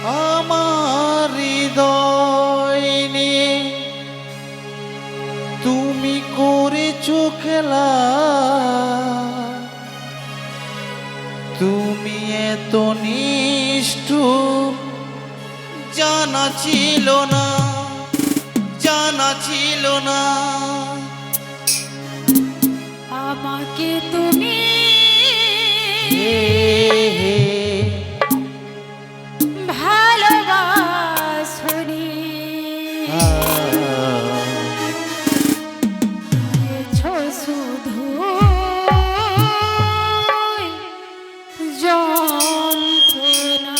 আমার হৃদয় নিয়ে তুমি করেছো খেলা, তুমি এত নিষ্ঠুর জানা ছিল না, জানা ছিল না। আমাকে তুমি ভালোবাসনি, দিয়েছো শুধু যন্ত্রণা।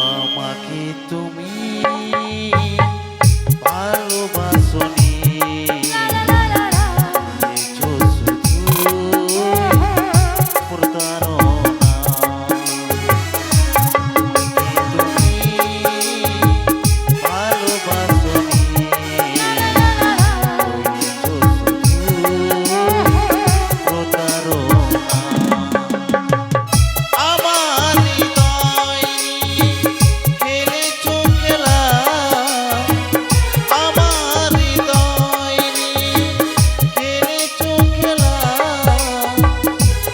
আমাকে তুমি ভালোবাসনি, দিয়েছো শুধু প্রতারণা। তুমি ভালোবাসনি, দিয়েছো শুধু প্রতারণা। আমার হৃদয় খেলেছো খেলা, আমার হৃদয় খেলেছো খেলা।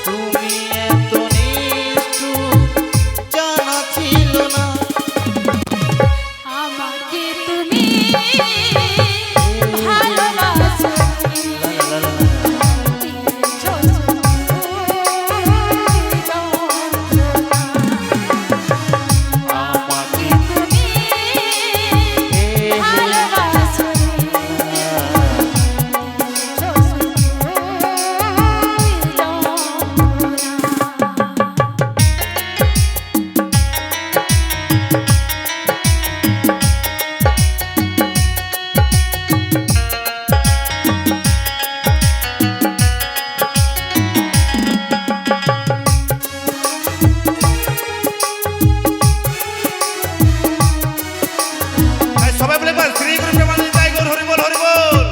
তুমি এত নিষ্ঠুর জানা ছিল না। আমাকে তুমি ভালোবাসনি, দিয়েছো শুধু যন্ত্রণা। আমাকে তুমি ভালোবাসনি, দিয়েছো শুধু যন্ত্রণা। সবাই বলে একবার শ্রী গুরু প্রেমানন্দ জয় গৌর হরি বল হরি বল।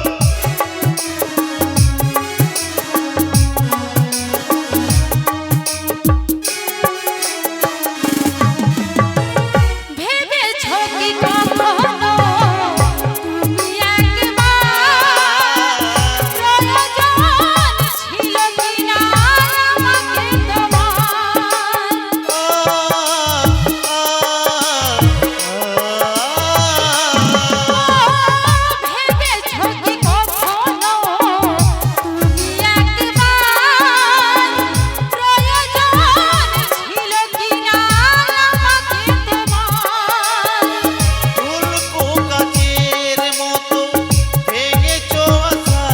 ভেবেছো কি কখনো তুমি একবার প্রয়োজন ছিল কিনা আমাকে তোমার? ভেবেছো কি কখনো তুমি একবার প্রয়োজন ছিল কিনা আমাকে তোমার? ফুলকো গাছের মতো ভেঙেছো আশা,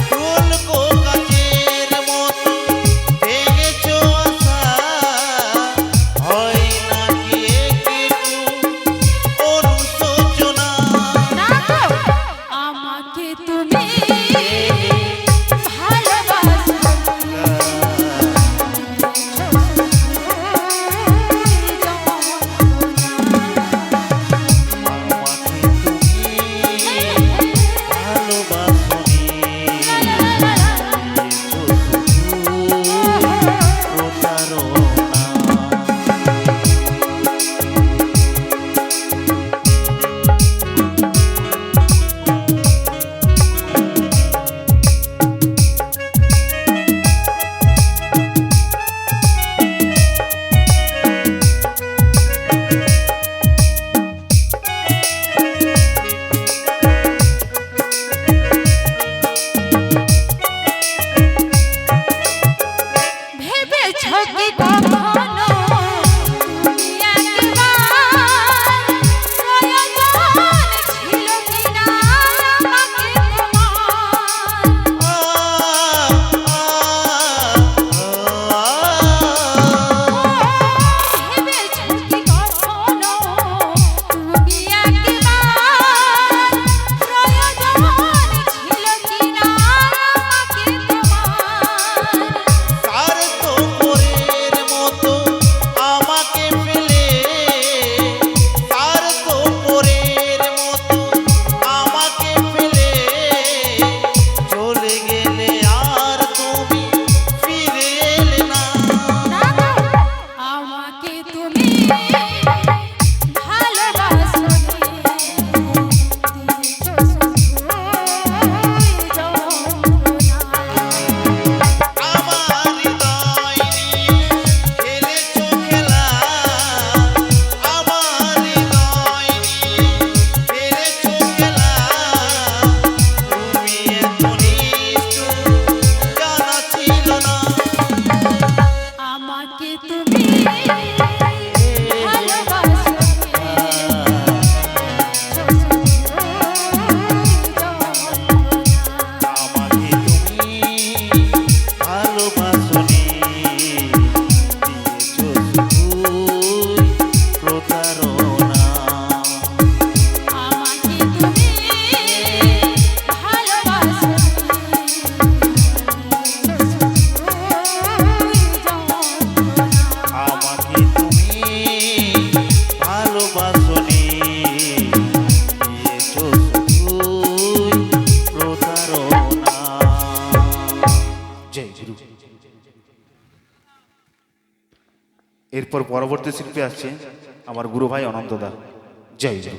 ফুলকো গাছের মতো ভেঙেছো আশা। হয় নাকি একটু অনুশোচনা? না তো, আমাকে তুমি ভালোবাসনি, দিয়েছো শুধু যন্ত্রণা। আমাকে তুমি ভালোবাসনি, দিয়েছো শুধু প্রতারণা। ভেবেছো কি কখনো তুমি একবার প্রয়োজন ছিল কিনা আমাকে তোমার? ভেবেছো কি কখনো তুমি একবার প্রয়োজন ছিল কিনা আমাকে তোমার? স্বার্থপরের মতো এরপর পরবর্তী শিল্পী আসছে আমার গুরু ভাই অনন্তদা। জয় গুরু।